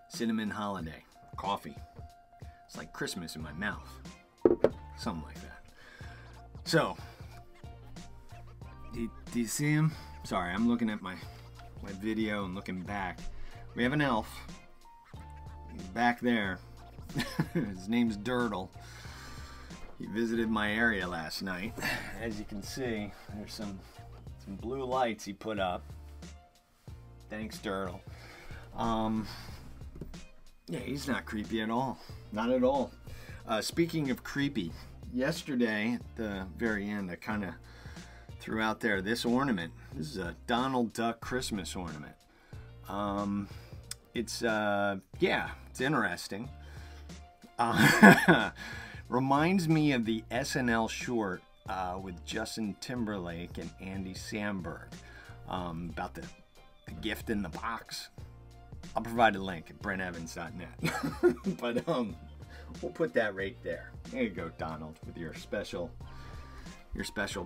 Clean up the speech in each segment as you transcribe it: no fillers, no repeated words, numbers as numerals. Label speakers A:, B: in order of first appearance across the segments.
A: Cinnamon holiday. Coffee. It's like Christmas in my mouth. Something like that. So, do you see him? Sorry, I'm looking at my video and looking back. We have an elf. He's back there. His name's Durdle. He visited my area last night. As you can see, there's some blue lights he put up. Thanks, Durdle. Yeah, he's not creepy at all. Not at all. Speaking of creepy, yesterday at the very end, I kind of threw out there this ornament. This is a Donald Duck Christmas ornament. It's interesting. Reminds me of the SNL short with Justin Timberlake and Andy Samberg about the gift in the box. I'll provide a link at brentevans.net. But we'll put that right there. There you go, Donald, with your special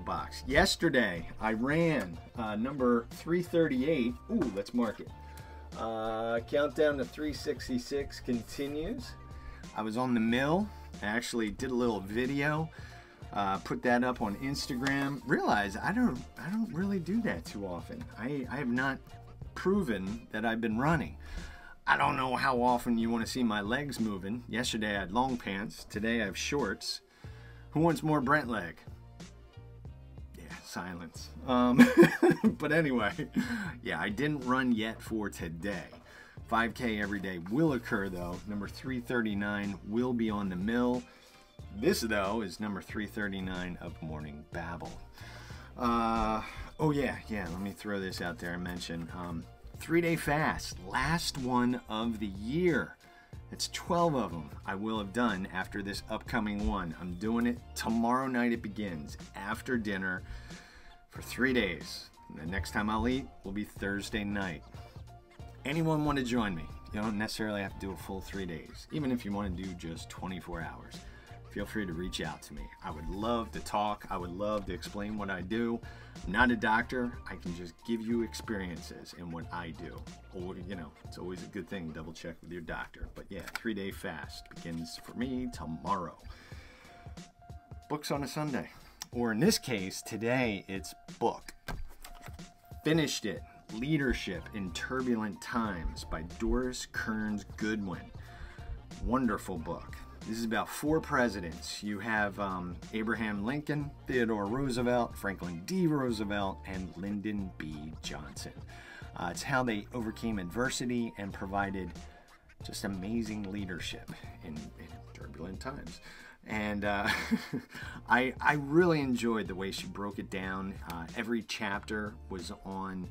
A: box. Yesterday, I ran number 338. Ooh, let's mark it. Countdown to 366 continues. I was on the mill. I actually did a little video. Put that up on Instagram. Realize I don't really do that too often. I have not proven that I've been running. I don't know how often you want to see my legs moving. Yesterday I had long pants. Today I have shorts. Who wants more Brent leg? Yeah, silence. But anyway, yeah, I didn't run yet for today. 5K every day will occur though. Number 339 will be on the mill. This though is number 339 of Morning Babble. Oh yeah, let me throw this out there. I mentioned 3-day fast, last one of the year. It's 12 of them I will have done after this upcoming one. I'm doing it tomorrow night. It begins after dinner for 3 days. And the next time I'll eat will be Thursday night. Anyone want to join me? You don't necessarily have to do a full 3 days. Even if you want to do just 24 hours. Feel free to reach out to me. I would love to talk. I would love to explain what I do. I'm not a doctor. I can just give you experiences in what I do. Or, you know, it's always a good thing to double check with your doctor. But yeah, 3-day fast begins for me tomorrow. Books on a Sunday. Or in this case, today it's book. Finished it. Leadership in Turbulent Times by Doris Kearns Goodwin. Wonderful book. This is about 4 presidents. You have Abraham Lincoln, Theodore Roosevelt, Franklin D. Roosevelt, and Lyndon B. Johnson. It's how they overcame adversity and provided just amazing leadership in turbulent times. And I really enjoyed the way she broke it down. Every chapter was on...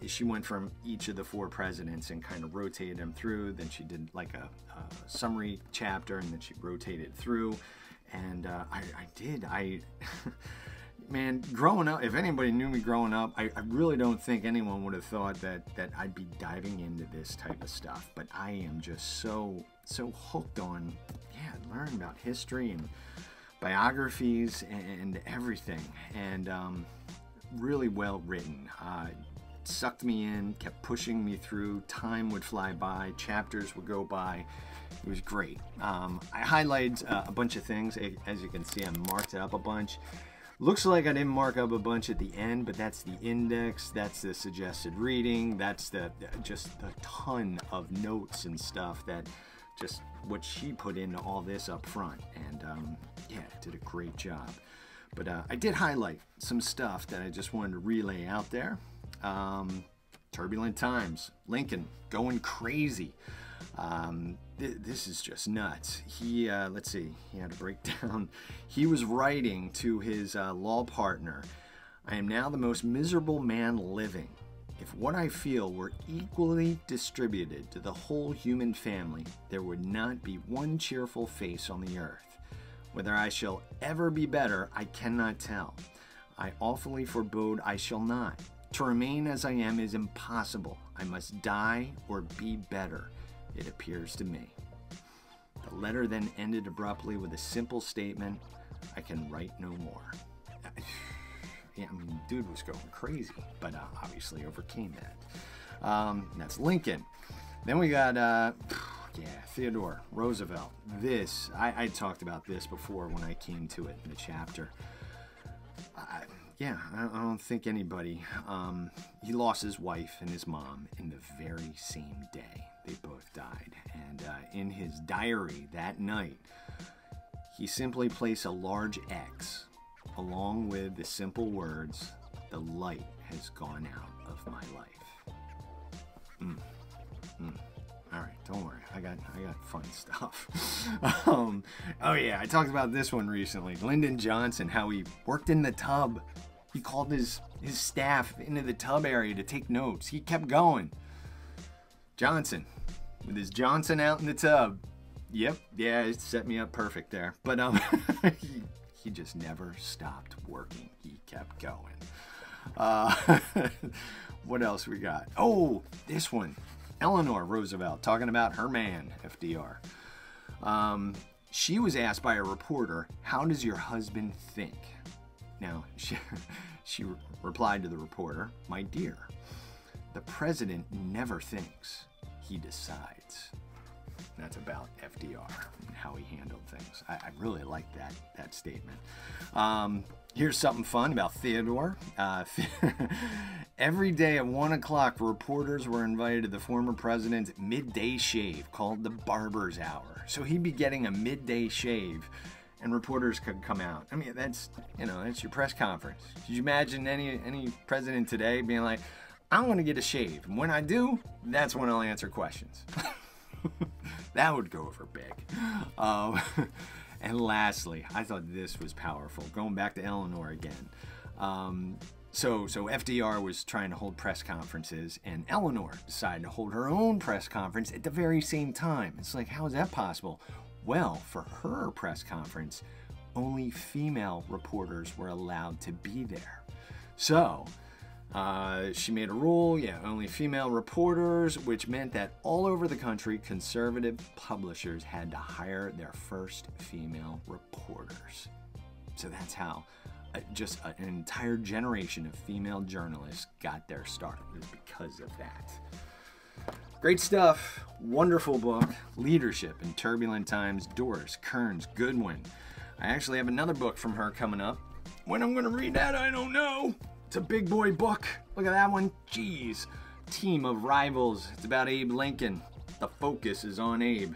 A: she went from each of the 4 presidents and kind of rotated them through. Then she did like a summary chapter, and then she rotated through. And man, growing up, if anybody knew me growing up, I really don't think anyone would have thought that I'd be diving into this type of stuff. But I am just so hooked on, learning about history and biographies and everything. And really well written. Sucked me in, kept pushing me through. Time would fly by, chapters would go by. It was great. I highlighted a bunch of things. As you can see, I marked it up a bunch. Looks like I didn't mark up a bunch at the end, but that's the index, that's the suggested reading, that's just a ton of notes and stuff that just what she put into all this up front. And did a great job. But I did highlight some stuff that I just wanted to relay out there. Turbulent times. Lincoln going crazy. This is just nuts. He, let's see, he had a breakdown. He was writing to his law partner, "I am now the most miserable man living. If what I feel were equally distributed to the whole human family, there would not be one cheerful face on the earth. Whether I shall ever be better, I cannot tell. I awfully forebode I shall not. To remain as I am is impossible. I must die or be better, it appears to me." The letter then ended abruptly with a simple statement, "I can write no more." Yeah, I mean, dude was going crazy, but obviously overcame that. That's Lincoln. Then we got, Theodore Roosevelt. This, I talked about this before when I came to it in the chapter. I don't think anybody, he lost his wife and his mom in the very same day. They both died. And in his diary that night, he simply placed a large X along with the simple words, "The light has gone out of my life." All right, don't worry. I got fun stuff. Oh yeah, I talked about this one recently. Lyndon Johnson, how he worked in the tub. He called his staff into the tub area to take notes. He kept going. Johnson, with his Johnson out in the tub. Yep, yeah, it set me up perfect there. But he just never stopped working. He kept going. What else we got? Oh, this one. Eleanor Roosevelt, talking about her man, FDR. She was asked by a reporter, "How does your husband think?" Now, she replied to the reporter, "My dear, the president never thinks, he decides." That's about FDR and how he handled things. I really like that statement. Here's something fun about Theodore. Every day at 1 o'clock, reporters were invited to the former president's midday shave called the barber's hour. So he'd be getting a midday shave and reporters could come out. I mean, that's your press conference. Could you imagine any president today being like, "I'm going to get a shave, and when I do, that's when I'll answer questions." That would go over big. And lastly, I thought this was powerful. Going back to Eleanor again. So FDR was trying to hold press conferences, and Eleanor decided to hold her own press conference at the very same time. It's like, how is that possible? Well, for her press conference, only female reporters were allowed to be there. So she made a rule, only female reporters, which meant that all over the country, conservative publishers had to hire their first female reporters. So that's how just an entire generation of female journalists got their start. It was because of that. Great stuff. Wonderful book. Leadership in Turbulent Times, Doris Kearns Goodwin. I actually have another book from her coming up. When I'm going to read that, I don't know. It's a big boy book. Look at that one. Jeez. Team of Rivals. It's about Abe Lincoln. The focus is on Abe.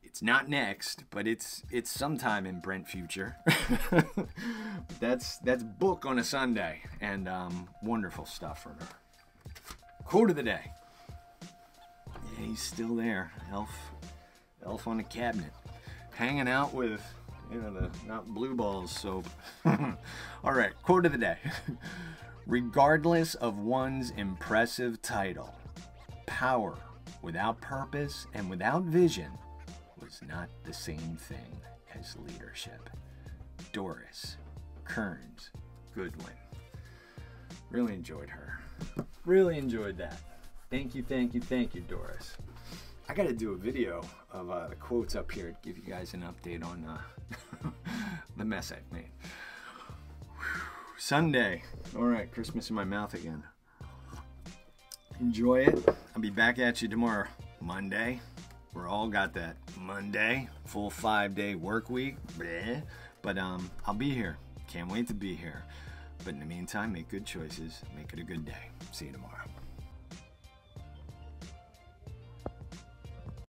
A: It's not next, but it's sometime in Brent future. That's book on a Sunday, and wonderful stuff from her. Quote of the day. Yeah, he's still there. Elf on the cabinet, hanging out with the not blue balls soap. All right, quote of the day. Regardless of one's impressive title, power without purpose and without vision was not the same thing as leadership. Doris Kearns Goodwin. Really enjoyed her. Really enjoyed that. Thank you, Doris. I got to do a video of the quotes up here to give you guys an update on the mess I've made. Sunday. All right, Christmas in my mouth again. Enjoy it. I'll be back at you tomorrow, Monday. We're all got that Monday, full 5-day work week. Bleh. But I'll be here. Can't wait to be here. But in the meantime, make good choices. Make it a good day. See you tomorrow.